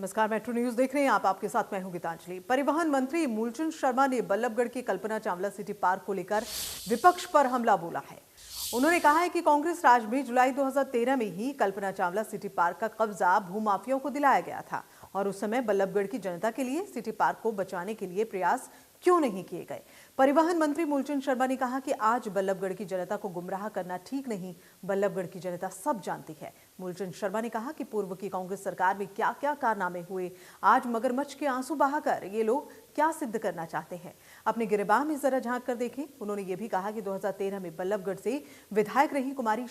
नमस्कार, metro news देख रहे हैं आप। आपके साथ मैं हूं गीतांजलि। परिवहन मंत्री मूलचंद शर्मा ने बल्लभगढ़ के कल्पना चावला सिटी पार्क को लेकर विपक्ष पर हमला बोला है। उन्होंने कहा है कि कांग्रेस राज में जुलाई 2013 में ही कल्पना चावला सिटी पार्क का कब्जा भूमाफियाओं को दिलाया गया था और उस समय बल्लभगढ़ की जनता के लिए सिटी पार्क को बचाने के लिए प्रयास क्यों नहीं किए गए। परिवहन मंत्री मूलचंद शर्मा ने कहा कि आज बल्लभगढ़ की जनता को गुमराह करना ठीक नहीं, बल्लभगढ़ की जनता सब जानती है। मूलचंद शर्मा ने कहा कि पूर्व की कांग्रेस सरकार में क्या क्या कारनामे हुए, आज मगरमच्छ के आंसू बहाकर ये लोग क्या सिद्ध करना चाहते हैं, अपने गिरेबान में जरा झांक कर देखें। उन्होंने ये भी कहा कि 2013 में बल्लभगढ़ से विधायक रही कुमारी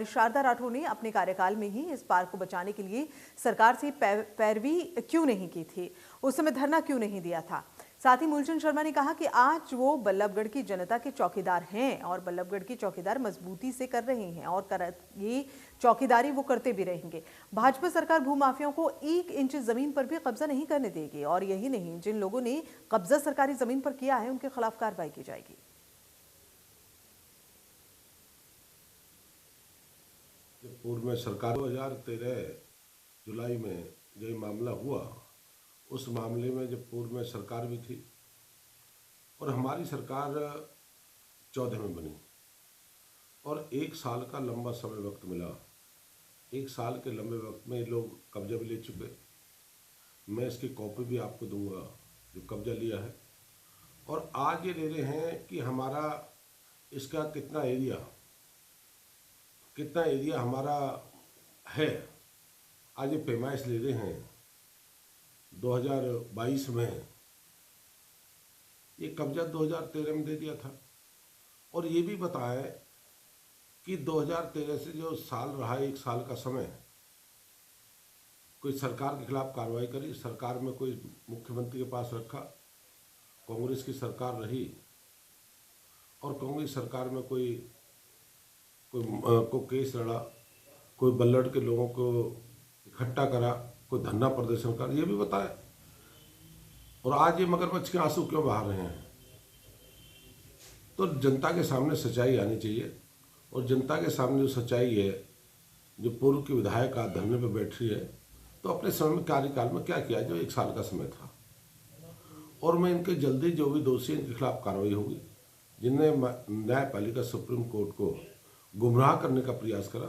शारदा राठौर ने अपने कार्यकाल में ही इस पार्क को बचाने के लिए सरकार से पैरवी क्यों नहीं की थी, उस समय धरना क्यों नहीं दिया था। साथ ही मूलचंद शर्मा ने कहा कि आज वो बल्लभगढ़ की जनता के चौकीदार हैं और बल्लभगढ़ की चौकीदार मजबूती से कर रहे हैं और ये चौकीदारी वो करते भी रहेंगे। भाजपा सरकार भूमाफियाओं को 1 इंच जमीन पर भी कब्जा नहीं करने देगी और यही नहीं, जिन लोगों ने कब्जा सरकारी जमीन पर किया है उनके खिलाफ कार्रवाई की जाएगी। पूर्व में सरकार 2013 जुलाई में जो मामला हुआ, उस मामले में जब पूर्व में सरकार भी थी और हमारी सरकार 14 में बनी और 1 साल का लंबा समय वक्त मिला। 1 साल के लंबे वक्त में लोग कब्जा भी ले चुके। मैं इसकी कॉपी भी आपको दूंगा जो कब्जा लिया है, और आज ये ले रहे हैं कि हमारा इसका कितना एरिया हमारा है। आज ये पैमाइश ले रहे हैं 2022 में। ये कब्जा 2013 में दे दिया था और ये भी बताएं कि 2013 से जो साल रहा, 1 साल का समय, कोई सरकार के खिलाफ कार्रवाई करी, सरकार में कोई मुख्यमंत्री के पास रखा, कांग्रेस की सरकार रही और कांग्रेस सरकार में कोई केस लड़ा, कोई बल्लभगढ़ के लोगों को इकट्ठा करा, कोई धरना प्रदर्शन कर, ये भी बताए। और आज ये मगरमच्छ के आंसू क्यों बहा रहे हैं। तो जनता के सामने सच्चाई आनी चाहिए और जनता के सामने जो सच्चाई है, जो पूर्व की विधायक आज धरने पर बैठ रही है, तो अपने समय में कार्यकाल में क्या किया जो 1 साल का समय था। और मैं इनके जल्दी जो भी दोषी इनके खिलाफ कार्रवाई होगी, जिनने न्यायपालिका सुप्रीम कोर्ट को गुमराह करने का प्रयास करा,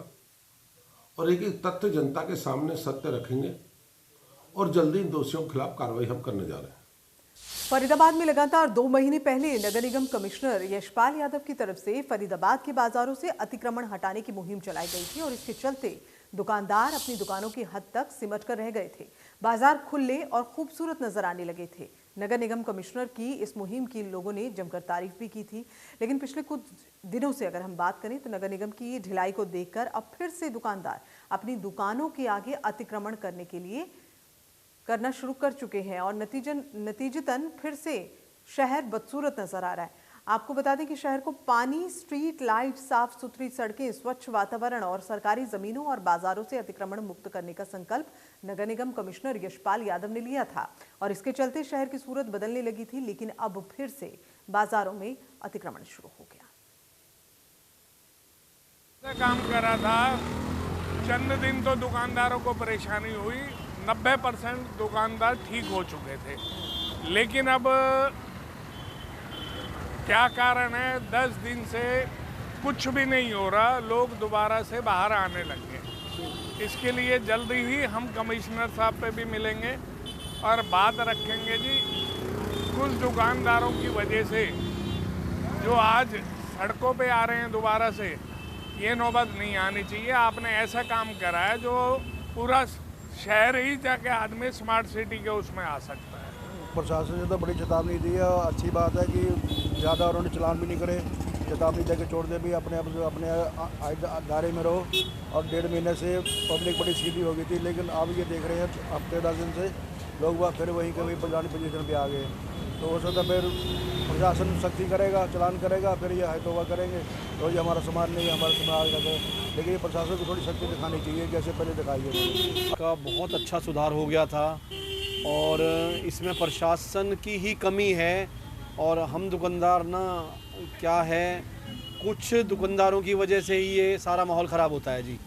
और एक एक तथ्य जनता के सामने सत्य रखेंगे और जल्दी इन दोषियों के खिलाफ कार्रवाई हम करने जा रहे हैं। फरीदाबाद में लगातार 2 महीने पहले नगर निगम कमिश्नर यशपाल यादव की तरफ से फरीदाबाद के बाजारों से अतिक्रमण हटाने की मुहिम चलाई गई थी और इसके चलते दुकानदार अपनी दुकानों की हद तक सिमट कर रह गए थे। बाजार खुले और खूबसूरत नजर आने लगे थे। नगर निगम कमिश्नर की इस मुहिम की लोगों ने जमकर तारीफ भी की थी, लेकिन पिछले कुछ दिनों से अगर हम बात करें तो नगर निगम की ढिलाई को देखकर अब फिर से दुकानदार अपनी दुकानों के आगे अतिक्रमण करना शुरू कर चुके हैं और नतीजतन फिर से शहर बदसूरत नजर आ रहा है। आपको बता दें कि शहर को पानी, स्ट्रीट लाइट, साफ सुथरी सड़कें, स्वच्छ वातावरण और सरकारी जमीनों और बाजारों से अतिक्रमण मुक्त करने का संकल्प नगर निगम कमिश्नर यशपाल यादव ने लिया था और इसके चलते शहर की सूरत बदलने लगी थी, लेकिन अब फिर से बाजारों में अतिक्रमण शुरू हो गया। काम करा था, चंद दिन तो दुकानदारों को परेशानी हुई, 90% दुकानदार ठीक हो चुके थे, लेकिन अब क्या कारण है, 10 दिन से कुछ भी नहीं हो रहा, लोग दोबारा से बाहर आने लगे। इसके लिए जल्दी ही हम कमिश्नर साहब पे भी मिलेंगे और बात रखेंगे जी। कुछ दुकानदारों की वजह से जो आज सड़कों पे आ रहे हैं दोबारा से, ये नौबत नहीं आनी चाहिए। आपने ऐसा काम करा है जो पूरा शहर ही जाके आदमी स्मार्ट सिटी के उसमें आ सकता है। प्रशासन ने तो बड़ी चेतावनी दी है, अच्छी बात है कि ज़्यादा उन्होंने चलान भी नहीं करे, चेतावनी देकर छोड़ दे भी अपने दायरे में रहो। और 1.5 महीने से पब्लिक बड़ी सीधी हो गई थी, लेकिन अब ये देख रहे हैं हफ्ते 10 दिन से लोग वह फिर वहीं के वहीं पुरानी पोजीशन पे आ गए। तो हो सकता फिर प्रशासन सख्ती करेगा, चलान करेगा, फिर ये हाइटोवा करेंगे तो ये हमारा समाज नहीं, हमारा समाज आगे। लेकिन ये प्रशासन को थोड़ी सख्ती दिखानी चाहिए, जैसे पहले दिखाई है। का बहुत अच्छा सुधार हो गया था और इसमें प्रशासन की ही कमी है। और हम दुकानदार ना क्या है, कुछ दुकानदारों की वजह से ही ये सारा माहौल ख़राब होता है जी।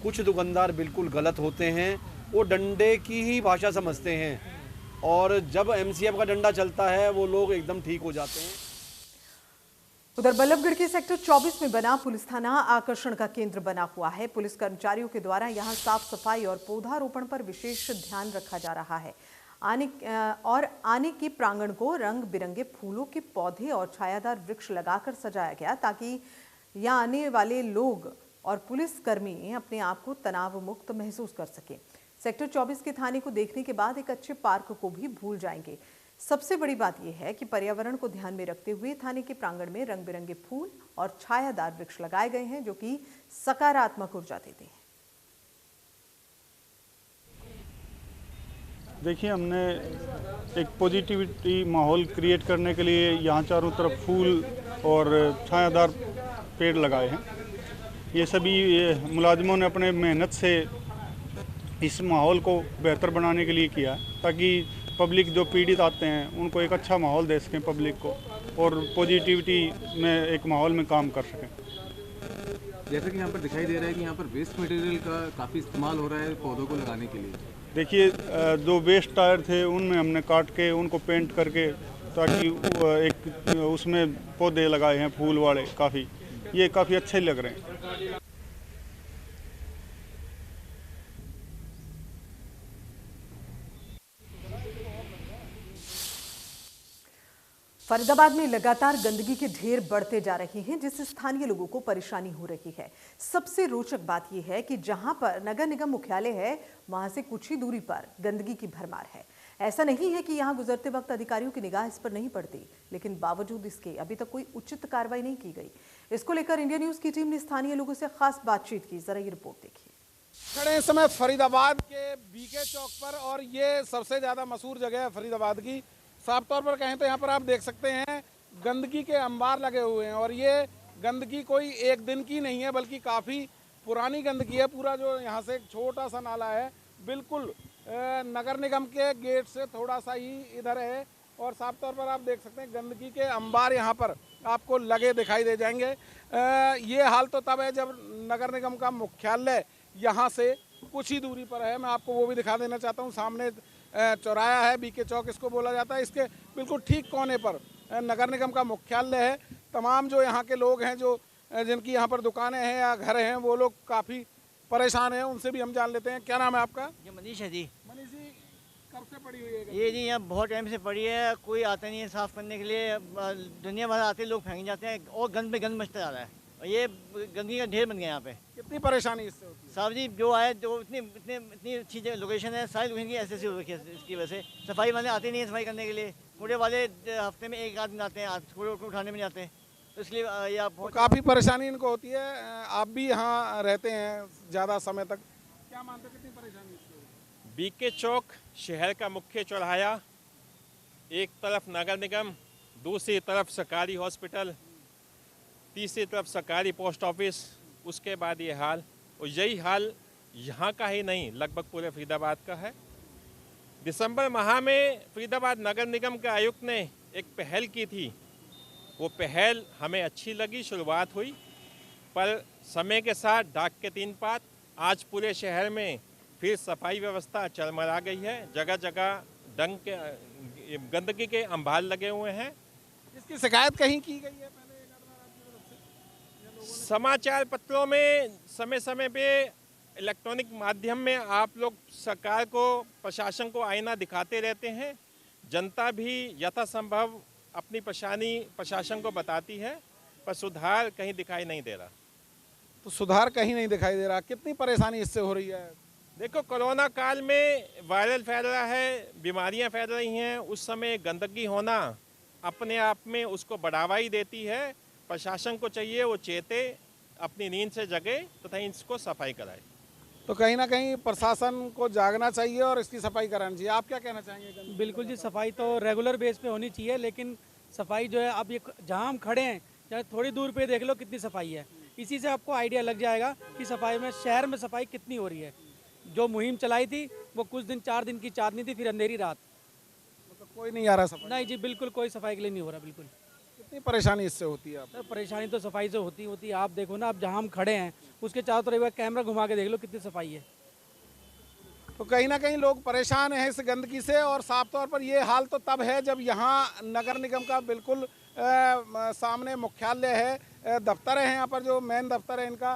कुछ दुकानदार बिल्कुल गलत होते हैं वो डंडे की ही भाषा समझते हैं, और जब MCF का डंडा चलता है वो लोग एकदम ठीक हो जाते हैं। उधर बल्लभगढ़ के सेक्टर 24 में बना पुलिस थाना आकर्षण का केंद्र बना हुआ है। पुलिस कर्मचारियों के द्वारा यहां साफ सफाई और पौधारोपण पर विशेष ध्यान रखा जा रहा है। आने के प्रांगण को रंग बिरंगे फूलों के पौधे और छायादार वृक्ष लगाकर सजाया गया, ताकि यहां आने वाले लोग और पुलिसकर्मी अपने आप को तनाव मुक्त महसूस कर सके। सेक्टर 24 के थाने को देखने के बाद एक अच्छे पार्क को भी भूल जाएंगे। सबसे बड़ी बात यह है कि पर्यावरण को ध्यान में रखते हुए थाने के प्रांगण में रंग बिरंगे फूल और छायादार वृक्ष लगाए गए हैं, जो कि सकारात्मक ऊर्जा देते हैं। देखिए, हमने एक पॉजिटिविटी माहौल क्रिएट करने के लिए यहाँ चारों तरफ फूल और छायादार पेड़ लगाए हैं। ये सभी मुलाजिमों ने अपने मेहनत से इस माहौल को बेहतर बनाने के लिए किया, ताकि पब्लिक जो पीड़ित आते हैं उनको एक अच्छा माहौल दे सकें पब्लिक को, और पॉजिटिविटी में एक माहौल में काम कर सकें। जैसे कि यहाँ पर दिखाई दे रहा है कि यहाँ पर वेस्ट मटेरियल का काफ़ी इस्तेमाल हो रहा है पौधों को लगाने के लिए। देखिए, जो वेस्ट टायर थे उनमें हमने काट के उनको पेंट करके, ताकि एक उसमें पौधे लगाए हैं फूल वाले, ये काफ़ी अच्छे लग रहे हैं। फरीदाबाद में लगातार गंदगी के ढेर बढ़ते जा रहे हैं, जिससे स्थानीय लोगों को परेशानी हो रही है। सबसे रोचक बात यह है कि जहां पर नगर निगम मुख्यालय है, वहां से कुछ ही दूरी पर गंदगी की भरमार है। ऐसा नहीं है कि यहां गुजरते वक्त अधिकारियों की निगाह इस पर नहीं पड़ती, लेकिन बावजूद इसके अभी तक कोई उचित कार्रवाई नहीं की गई। इसको लेकर इंडिया न्यूज की टीम ने स्थानीय लोगों से खास बातचीत की। जरा ये रिपोर्ट देखिए। खड़े इस समय फरीदाबाद के बीके चौक पर, और ये सबसे ज्यादा मशहूर जगह है फरीदाबाद की। साफ तौर पर कहें तो यहाँ पर आप देख सकते हैं गंदगी के अंबार लगे हुए हैं, और ये गंदगी कोई एक दिन की नहीं है, बल्कि काफ़ी पुरानी गंदगी है। पूरा जो यहाँ से एक छोटा सा नाला है, बिल्कुल नगर निगम के गेट से थोड़ा सा ही इधर है, और साफ तौर पर आप देख सकते हैं गंदगी के अंबार यहाँ पर आपको लगे दिखाई दे जाएंगे। ये हाल तो तब है जब नगर निगम का मुख्यालय यहाँ से कुछ ही दूरी पर है। मैं आपको वो भी दिखा देना चाहता हूँ। सामने चौराया है, बीके चौक इसको बोला जाता है। इसके बिल्कुल ठीक कोने पर नगर निगम का मुख्यालय है। तमाम जो यहाँ के लोग हैं, जो जिनकी यहाँ पर दुकानें हैं या घर हैं, वो लोग काफ़ी परेशान हैं। उनसे भी हम जान लेते हैं। क्या नाम है आपका? ये मनीष है जी। मनीष जी, कब से पड़ी हुई है? ये जी यहाँ बहुत टाइम से पड़ी है, कोई आता नहीं है साफ़ करने के लिए। दुनिया भर आते लोग फेंक जाते हैं, और गंद पे गंद मचता जा रहा है, और ये गंदगी का ढेर बन गया यहाँ पे। कितनी परेशानी इससे होती है? साहब जी, जो आए जो इतनी अच्छी लोकेशन है, सारी लोकेशन की ऐसी हो रखी है। इसकी वजह से सफाई वाले आते नहीं है सफाई करने के लिए। कूड़े वाले हफ्ते में एक आदमी आते हैं, कूड़े उठाने में नहीं आते, तो इसलिए ये आप काफ़ी परेशानी इनको होती है। आप भी यहाँ रहते हैं ज़्यादा समय तक, क्या मानते हो कितनी परेशानी इससे? बीके चौक शहर का मुख्य चौराहा, एक तरफ नगर निगम, दूसरी तरफ सरकारी हॉस्पिटल, तीसरी तरफ सरकारी पोस्ट ऑफिस, उसके बाद ये हाल। और यही हाल यहाँ का ही नहीं, लगभग पूरे फरीदाबाद का है। दिसंबर माह में फरीदाबाद नगर निगम के आयुक्त ने एक पहल की थी। वो पहल हमें अच्छी लगी, शुरुआत हुई, पर समय के साथ डाक के तीन पात, आज पूरे शहर में फिर सफाई व्यवस्था चरमरा गई है। जगह जगह गंदगी के अंबार लगे हुए हैं। इसकी शिकायत कहीं की गई है? समाचार पत्रों में समय समय पे, इलेक्ट्रॉनिक माध्यम में आप लोग सरकार को, प्रशासन को आईना दिखाते रहते हैं। जनता भी यथासंभव अपनी परेशानी प्रशासन को बताती है, पर सुधार कहीं दिखाई नहीं दे रहा। तो सुधार कहीं नहीं दिखाई दे रहा। कितनी परेशानी इससे हो रही है? देखो, कोरोना काल में वायरल फैल रहा है, बीमारियां फैल रही हैं। उस समय गंदगी होना अपने आप में उसको बढ़ावा ही देती है। प्रशासन को चाहिए वो चेते, अपनी नींद से जगे तथा इसको सफाई कराए। तो कहीं ना कहीं प्रशासन को जागना चाहिए और इसकी सफाई करानी चाहिए। आप क्या कहना चाहेंगे? बिल्कुल जी, सफाई तो रेगुलर बेस पे होनी चाहिए, लेकिन सफाई जो है, अब ये जहाँ हम खड़े हैं, चाहे थोड़ी दूर पे देख लो कितनी सफाई है। इसी से आपको आइडिया लग जाएगा कि सफाई में, शहर में सफाई कितनी हो रही है। जो मुहिम चलाई थी वो कुछ दिन, 4 दिन की चांदनी थी, फिर अंधेरी रात। तो कोई नहीं आ रहा सफाई? नहीं जी, बिल्कुल कोई सफाई के लिए नहीं हो रहा। बिल्कुल। कितनी परेशानी इससे होती है? सर, परेशानी तो सफाई से होती है। आप देखो ना, अब जहाँ हम खड़े हैं उसके चारों तरफ कैमरा घुमा के देख लो कितनी सफाई है। तो कहीं ना कहीं लोग परेशान हैं इस गंदगी से। और साफ तौर पर ये हाल तो तब है जब यहाँ नगर निगम का बिल्कुल सामने मुख्यालय है, दफ्तर है, यहाँ पर जो मेन दफ्तर है इनका,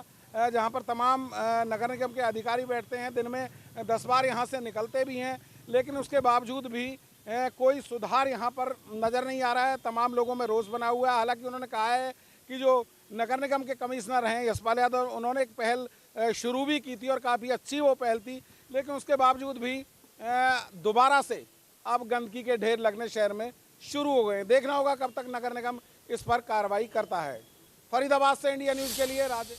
जहाँ पर तमाम नगर निगम के अधिकारी बैठते हैं। दिन में 10 बार यहाँ से निकलते भी हैं, लेकिन उसके बावजूद भी कोई सुधार यहाँ पर नज़र नहीं आ रहा है। तमाम लोगों में रोष बना हुआ है। हालांकि उन्होंने कहा है कि जो नगर निगम के कमिश्नर हैं यशपाल यादव, उन्होंने एक पहल शुरू भी की थी और काफ़ी अच्छी वो पहल थी, लेकिन उसके बावजूद भी दोबारा से अब गंदगी के ढेर लगने शहर में शुरू हो गए। देखना होगा कब तक नगर निगम इस पर कार्रवाई करता है। फरीदाबाद से इंडिया न्यूज़ के लिए राजेश।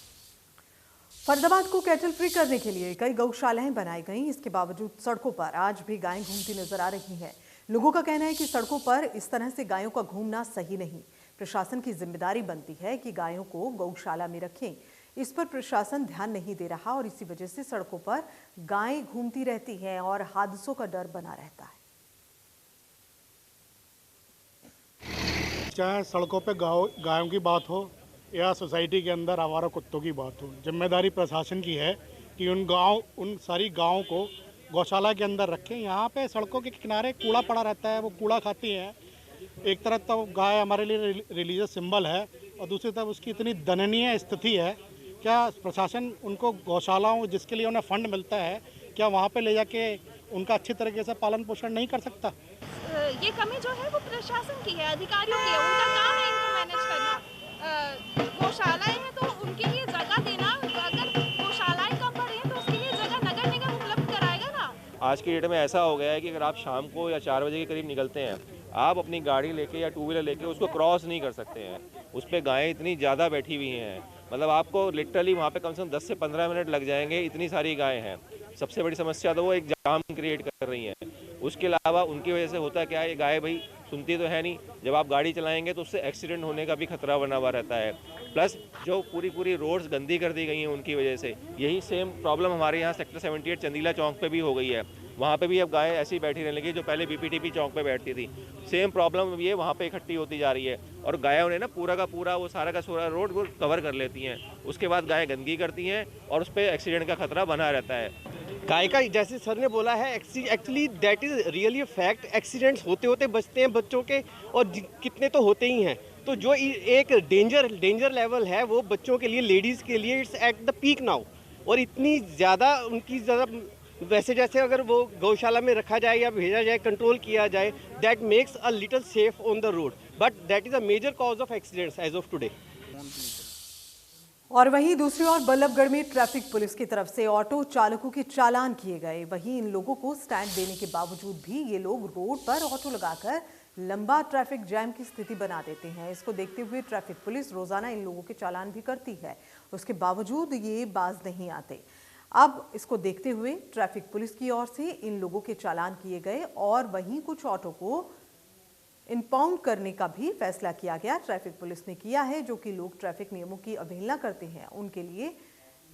फरीदाबाद को कैटल फ्री करने के लिए कई गौशालाएं बनाई गईं। इसके बावजूद सड़कों पर आज भी गायें घूमती नजर आ रही हैं। लोगों का कहना है कि सड़कों पर इस तरह से गायों का घूमना सही नहीं। प्रशासन की जिम्मेदारी बनती है कि गायों को गौशाला में रखें। इस पर प्रशासन ध्यान नहीं दे रहा और इसी वजह से सड़कों पर गायें घूमती रहती हैं और हादसों का डर बना रहता है। चाहे सड़कों पे गायों की बात हो या सोसाइटी के अंदर आवारा कुत्तों की बात हो, जिम्मेदारी प्रशासन की है कि उन सारी गायों को गौशाला के अंदर रखें। यहाँ पे सड़कों के किनारे कूड़ा पड़ा रहता है, वो कूड़ा खाती है। एक तरफ तो गाय हमारे लिए रिलीजियस सिंबल है और दूसरी तरफ उसकी इतनी दयनीय स्थिति है। क्या प्रशासन उनको गौशालाओं जिसके लिए उन्हें फंड मिलता है, क्या वहाँ पे ले जाके उनका अच्छी तरीके से पालन पोषण नहीं कर सकता? ये कमी जो है वो प्रशासन की है, अधिकारियों की है। उनका काम है इनको मैनेज करना। गौशालाएं हैं तो उनके लिए जगह देना। अगर गौशालाएं कम पड़ी हैं तो उसके लिए जगह नगर निगम उपलब्ध कराएगा ना। आज की डेट में ऐसा हो गया है कि अगर आप शाम को या 4 बजे के करीब निकलते हैं, आप अपनी गाड़ी लेके या 2 व्हीलर लेके उसको क्रॉस नहीं कर सकते हैं। उस पर गायें इतनी ज़्यादा बैठी हुई हैं, मतलब आपको लिटरली वहाँ पे कम से कम 10 से 15 मिनट लग जाएंगे, इतनी सारी गायें हैं। सबसे बड़ी समस्या तो वो एक जाम क्रिएट कर रही हैं। उसके अलावा उनकी वजह से होता क्या है, ये गाय भाई सुनती तो है नहीं। जब आप गाड़ी चलाएंगे तो उससे एक्सीडेंट होने का भी खतरा बना हुआ रहता है। प्लस जो पूरी रोड्स गंदी कर दी गई हैं उनकी वजह से, यही सेम प्रॉब्लम हमारे यहाँ सेक्टर 78 चंदीला चौक पे भी हो गई है। वहाँ पे भी अब गाय ऐसी बैठी रहने लगी जो पहले बीपीटीपी चौक पे बैठती थी। सेम प्रॉब्लम ये वहाँ पे इकट्ठी होती जा रही है और गायों ने ना पूरा का पूरा वो सारा का सारा रोड वो कवर कर लेती हैं। उसके बाद गायें गंदगी करती हैं और उस पर एक्सीडेंट का खतरा बना रहता है। गाय का जैसे सर ने बोला है, actually that is really fact. Accidents होते बचते हैं बच्चों के, और कितने तो होते ही हैं। तो जो एक डेंजर लेवल है वो बच्चों के लिए, लेडीज़ के लिए it's at the peak now. और इतनी ज़्यादा उनकी वैसे जैसे अगर वो गौशाला में रखा जाए या भेजा जाए, कंट्रोल किया जाए, that makes a little safe on the road, but that is a major cause of accidents as of today. और वहीं दूसरी ओर बल्लभगढ़ में ट्रैफिक पुलिस की तरफ से ऑटो चालकों के चालान किए गए। वहीं इन लोगों को स्टैंड देने के बावजूद भी ये लोग रोड पर ऑटो लगाकर लंबा ट्रैफिक जैम की स्थिति बना देते हैं। इसको देखते हुए ट्रैफिक पुलिस रोजाना इन लोगों के चालान भी करती है, उसके बावजूद ये बाज नहीं आते। अब इसको देखते हुए ट्रैफिक पुलिस की ओर से इन लोगों के चालान किए गए और वहीं कुछ ऑटो को इम्पाउंड करने का भी फैसला किया गया। ट्रैफिक पुलिस ने किया है, जो कि लोग ट्रैफिक नियमों की अवहेलना करते हैं उनके लिए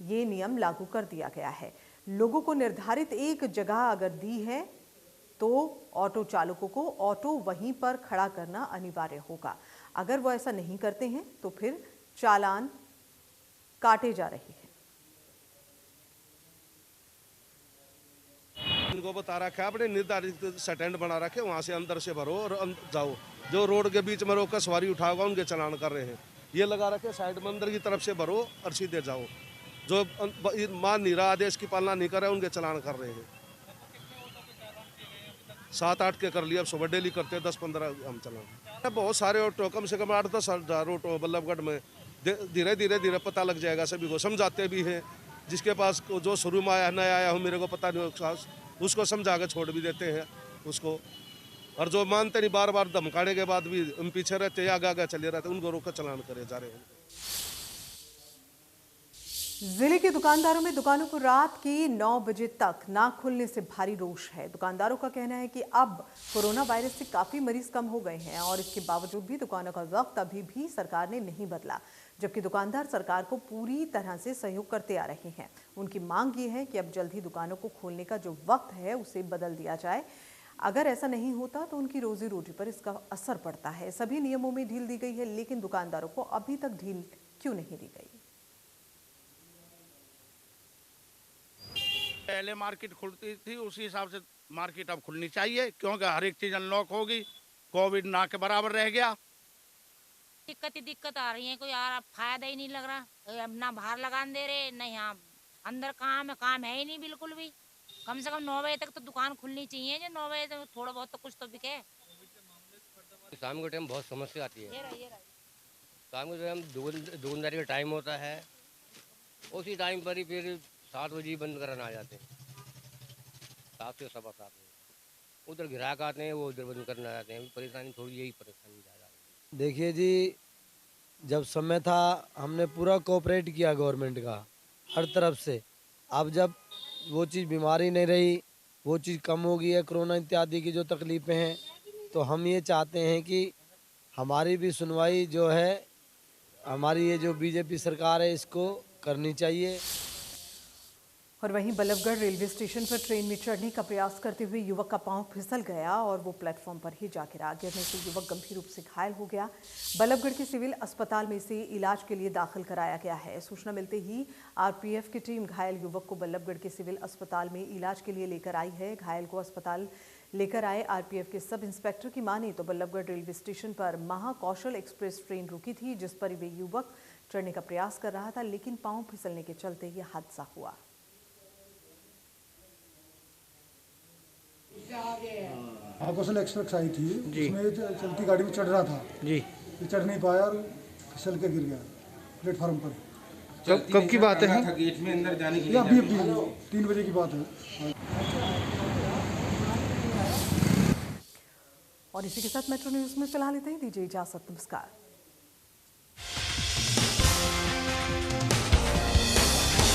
ये नियम लागू कर दिया गया है। लोगों को निर्धारित एक जगह अगर दी है तो ऑटो चालकों को ऑटो वहीं पर खड़ा करना अनिवार्य होगा। अगर वो ऐसा नहीं करते हैं तो फिर चालान काटे जा रहे हैं। इनको बता रखा है, अपने निर्धारित स्टैंड बना रखे, वहाँ से अंदर से भरो और जाओ। जो रोड के बीच में रोककर सवारी उठाओगा उनके चालान कर रहे हैं। ये लगा रखे साइड में, अंदर की तरफ से भरो और सीधे जाओ। जो मान नहीं रहा, आदेश की पालना नहीं कर रहे, उनके चालान कर रहे हैं। 7-8 के कर लिया, अब सुबह डेली करते हैं 10-15 हम चलान। बहुत सारे ऑटो, कम से कम 8-10 हज़ार ऑटो बल्लभगढ़ में। धीरे पता लग जाएगा, सभी को समझाते भी हैं। जिसके पास जो शुरू में आया नया आया हूँ, मेरे को पता नहीं, उसको समझा के छोड़ भी देते हैं उसको। और जो मानते नहीं, बार धमकाने के बाद भी हम पीछे रहते हैं, आगे चले रहते, उनको रोक कर चालान करे जा रहे हैं। जिले के दुकानदारों में दुकानों को रात के 9 बजे तक ना खुलने से भारी रोष है। दुकानदारों का कहना है कि अब कोरोना वायरस से काफी मरीज कम हो गए हैं और इसके बावजूद भी दुकानों का वक्त अभी भी सरकार ने नहीं बदला, जबकि दुकानदार सरकार को पूरी तरह से सहयोग करते आ रहे हैं। उनकी मांग ये है कि अब जल्द ही दुकानों को खोलने का जो वक्त है उसे बदल दिया जाए। अगर ऐसा नहीं होता तो उनकी रोजी रोटी पर इसका असर पड़ता है। सभी नियमों में ढील दी गई है, लेकिन दुकानदारों को अभी तक ढील क्यों नहीं दी गई? पहले मार्केट खुलती थी उसी हिसाब से मार्केट अब खुलनी चाहिए, क्योंकि हर एक चीज़ अनलॉक होगी। कोविड ना के बराबर रह गया। दिक्कत आ रही है, कोई यार फायदा ही नहीं लग रहा। अब ना बाहर लगान दे रहे, ना यहाँ अंदर काम है ही नहीं बिल्कुल भी। कम से कम 9 बजे तक तो दुकान खुलनी चाहिए, जो 9 बजे तक थोड़ा बहुत तो कुछ तो बिके। शाम के टाइम बहुत समस्या आती है। शाम के टाइम दुकानदारी का टाइम होता है, उसी टाइम पर ही फिर 7 बजे बंद कराना आ जाते हैं। 7 से 7:15 उधर ग्राहक आते हैं, वो उधर बंद करना आ जाते हैं। परेशानी थोड़ी यही परेशानी ज़्यादा है। देखिए जी, जब समय था हमने पूरा कोऑपरेट किया गवर्नमेंट का हर तरफ से। अब जब वो चीज़ बीमारी नहीं रही, वो चीज़ कम हो गई है, कोरोना इत्यादि की जो तकलीफ़ें हैं, तो हम ये चाहते हैं कि हमारी भी सुनवाई जो है, हमारी ये जो बीजेपी सरकार है इसको करनी चाहिए। और वहीं बल्लभगढ़ रेलवे स्टेशन पर ट्रेन में चढ़ने का प्रयास करते हुए युवक का पांव फिसल गया और वो प्लेटफॉर्म पर ही जा गिरा। गिरने से युवक गंभीर रूप से घायल हो गया। बल्लभगढ़ के सिविल अस्पताल में इसे इलाज के लिए दाखिल कराया गया है। सूचना मिलते ही आरपीएफ की टीम घायल युवक को बल्लभगढ़ के सिविल अस्पताल में इलाज के लिए लेकर आई है। घायल को अस्पताल लेकर आए आरपीएफ के सब इंस्पेक्टर की माने तो बल्लभगढ़ रेलवे स्टेशन पर महाकौशल एक्सप्रेस ट्रेन रुकी थी, जिस पर वे युवक चढ़ने का प्रयास कर रहा था, लेकिन पांव फिसलने के चलते यह हादसा हुआ। महाकौशल एक्सप्रेस आई थी, उसमें चलती गाड़ी में चढ़ रहा था जी, चढ़ नहीं पाया और फिसल के गिर गया प्लेटफार्म पर। कब की बात है? गेट में अंदर जाने के लिए अभी 3 बजे की बात है। और इसी के साथ मेट्रो न्यूज में फिलहाल इतना ही। दीजिए इजाजत, नमस्कार।